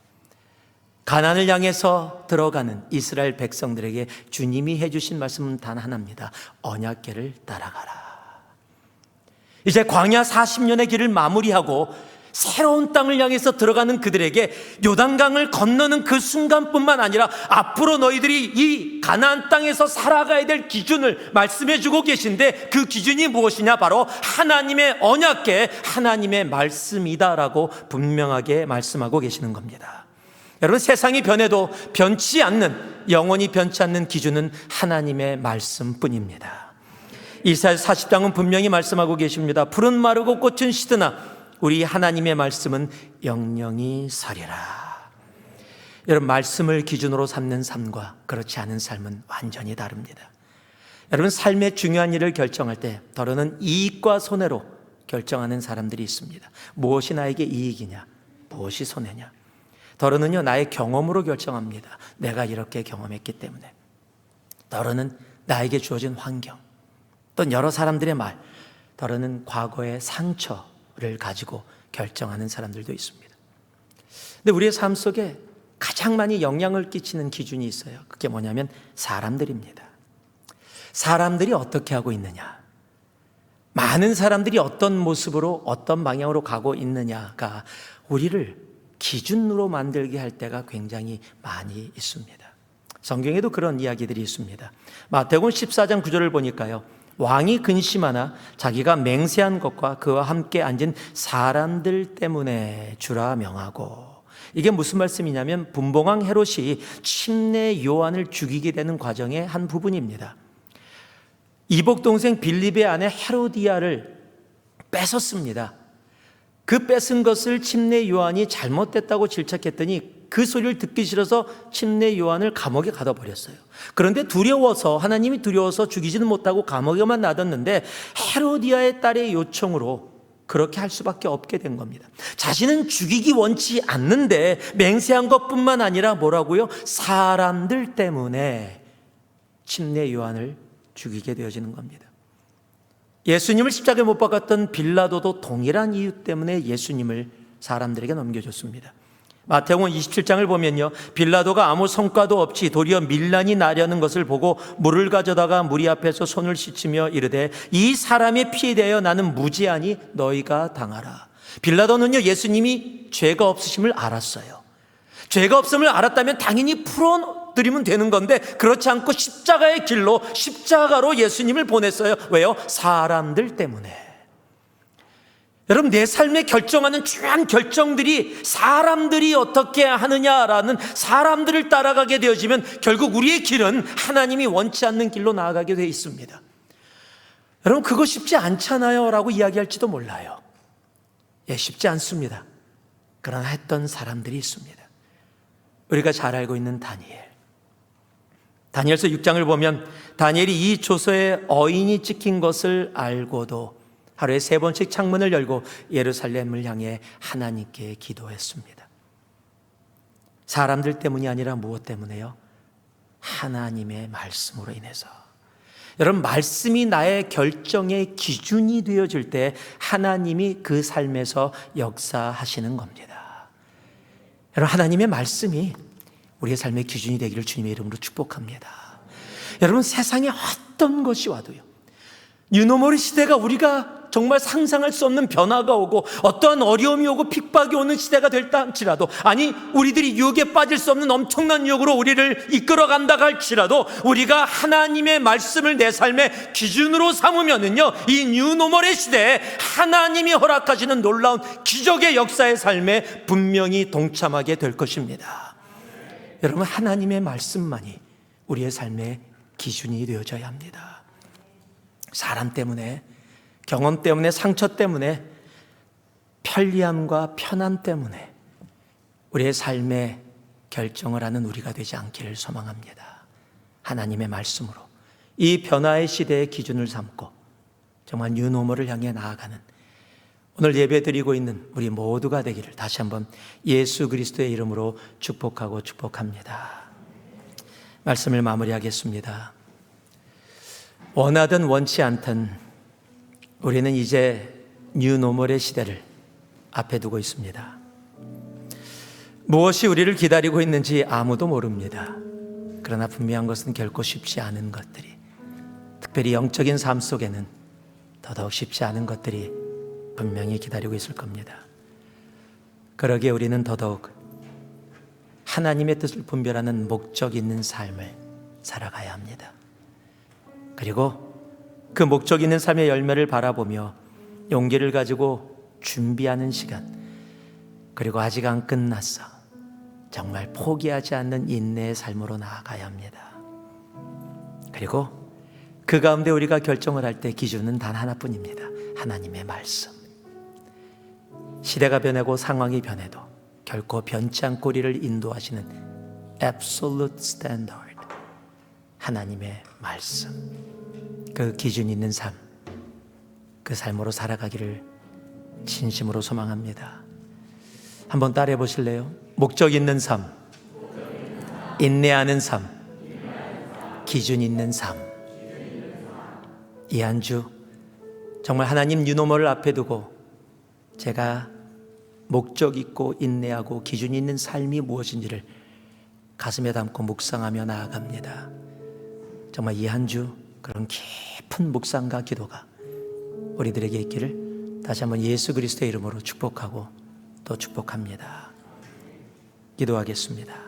Speaker 1: 가나안을 향해서 들어가는 이스라엘 백성들에게 주님이 해주신 말씀은 단 하나입니다. 언약궤를 따라가라. 이제 광야 40년의 길을 마무리하고 새로운 땅을 향해서 들어가는 그들에게 요단강을 건너는 그 순간뿐만 아니라 앞으로 너희들이 이 가나안 땅에서 살아가야 될 기준을 말씀해 주고 계신데, 그 기준이 무엇이냐? 바로 하나님의 언약궤, 하나님의 말씀이다라고 분명하게 말씀하고 계시는 겁니다. 여러분, 세상이 변해도 영원히 변치 않는 기준은 하나님의 말씀뿐입니다. 이사야 40장은 분명히 말씀하고 계십니다. 푸른 마르고 꽃은 시드나 우리 하나님의 말씀은 영영이 서리라. 여러분, 말씀을 기준으로 삼는 삶과 그렇지 않은 삶은 완전히 다릅니다. 여러분, 삶의 중요한 일을 결정할 때 더러는 이익과 손해로 결정하는 사람들이 있습니다. 무엇이 나에게 이익이냐, 무엇이 손해냐. 더러는요 나의 경험으로 결정합니다. 내가 이렇게 경험했기 때문에. 더러는 나에게 주어진 환경, 또 여러 사람들의 말, 더러는 과거의 상처를 가지고 결정하는 사람들도 있습니다. 근데 우리의 삶 속에 가장 많이 영향을 끼치는 기준이 있어요. 그게 뭐냐면 사람들입니다. 사람들이 어떻게 하고 있느냐, 많은 사람들이 어떤 모습으로 어떤 방향으로 가고 있느냐가 우리를 기준으로 만들게 할 때가 굉장히 많이 있습니다. 성경에도 그런 이야기들이 있습니다. 마태복음 14장 9절을 보니까요, 왕이 근심하나 자기가 맹세한 것과 그와 함께 앉은 사람들 때문에 주라 명하고. 이게 무슨 말씀이냐면 분봉왕 헤롯이 침례 요한을 죽이게 되는 과정의 한 부분입니다. 이복 동생 빌립의 아내 헤로디아를 뺏었습니다. 그 뺏은 것을 침례 요한이 잘못됐다고 질책했더니 그 소리를 듣기 싫어서 침례 요한을 감옥에 가둬버렸어요. 그런데 하나님이 두려워서 죽이지는 못하고 감옥에만 놔뒀는데 헤로디아의 딸의 요청으로 그렇게 할 수밖에 없게 된 겁니다. 자신은 죽이기 원치 않는데 맹세한 것뿐만 아니라 뭐라고요? 사람들 때문에 침례 요한을 죽이게 되어지는 겁니다. 예수님을 십자가에 못 박았던 빌라도도 동일한 이유 때문에 예수님을 사람들에게 넘겨줬습니다. 마태복음 27장을 보면요, 빌라도가 아무 성과도 없이 도리어 밀란이 나려는 것을 보고 물을 가져다가 무리 앞에서 손을 씻으며 이르되 이 사람의 피에 대하여 나는 무죄하니 너희가 당하라. 빌라도는요, 예수님이 죄가 없으심을 알았어요. 죄가 없음을 알았다면 당연히 풀어드리면 되는 건데 그렇지 않고 십자가의 길로, 십자가로 예수님을 보냈어요. 왜요? 사람들 때문에. 여러분, 내 삶에 결정하는 중요한 결정들이 사람들이 어떻게 하느냐라는, 사람들을 따라가게 되어지면 결국 우리의 길은 하나님이 원치 않는 길로 나아가게 되어 있습니다. 여러분, 그거 쉽지 않잖아요 라고 이야기할지도 몰라요. 예, 쉽지 않습니다. 그러나 했던 사람들이 있습니다. 우리가 잘 알고 있는 다니엘서 6장을 보면 다니엘이 이 조서에 어인이 찍힌 것을 알고도 하루에 3번씩 창문을 열고 예루살렘을 향해 하나님께 기도했습니다. 사람들 때문이 아니라 무엇 때문에요? 하나님의 말씀으로 인해서. 여러분, 말씀이 나의 결정의 기준이 되어질 때 하나님이 그 삶에서 역사하시는 겁니다. 여러분, 하나님의 말씀이 우리의 삶의 기준이 되기를 주님의 이름으로 축복합니다. 여러분, 세상에 어떤 것이 와도요, 뉴노멀 시대가 우리가 정말 상상할 수 없는 변화가 오고 어떠한 어려움이 오고 핍박이 오는 시대가 될다 할지라도, 아니 우리들이 유혹에 빠질 수 없는 엄청난 유혹으로 우리를 이끌어간다고 할지라도 우리가 하나님의 말씀을 내 삶의 기준으로 삼으면은요, 이 뉴노멀의 시대에 하나님이 허락하시는 놀라운 기적의 역사의 삶에 분명히 동참하게 될 것입니다. 여러분, 하나님의 말씀만이 우리의 삶의 기준이 되어져야 합니다. 사람 때문에, 경험 때문에, 상처 때문에, 편리함과 편안 때문에 우리의 삶의 결정을 하는 우리가 되지 않기를 소망합니다. 하나님의 말씀으로 이 변화의 시대의 기준을 삼고 정말 뉴노멀을 향해 나아가는 오늘 예배드리고 있는 우리 모두가 되기를 다시 한번 예수 그리스도의 이름으로 축복합니다. 말씀을 마무리하겠습니다. 원하든 원치 않든 우리는 이제 뉴노멀의 시대를 앞에 두고 있습니다. 무엇이 우리를 기다리고 있는지 아무도 모릅니다. 그러나 분명한 것은 결코 쉽지 않은 것들이, 특별히 영적인 삶 속에는 더더욱 쉽지 않은 것들이 분명히 기다리고 있을 겁니다. 그러기에 우리는 더더욱 하나님의 뜻을 분별하는 목적 있는 삶을 살아가야 합니다. 그리고 그 목적 있는 삶의 열매를 바라보며 용기를 가지고 준비하는 시간, 그리고 아직 안 끝났어, 정말 포기하지 않는 인내의 삶으로 나아가야 합니다. 그리고 그 가운데 우리가 결정을 할 때 기준은 단 하나뿐입니다. 하나님의 말씀. 시대가 변하고 상황이 변해도 결코 변치 않고 우리를 인도하시는 absolute standard, 하나님의 말씀, 그 기준 있는 삶, 그 삶으로 살아가기를 진심으로 소망합니다. 한번 따라해 보실래요? 목적 있는 삶, 인내하는 삶, 기준 있는 삶. 이 한 주 정말 하나님 뉴노멀을 앞에 두고 제가 목적 있고 인내하고 기준 있는 삶이 무엇인지를 가슴에 담고 묵상하며 나아갑니다. 정말 이 한 주 그런 깊은 묵상과 기도가 우리들에게 있기를 다시 한번 예수 그리스도의 이름으로 축복하고 또 축복합니다. 기도하겠습니다.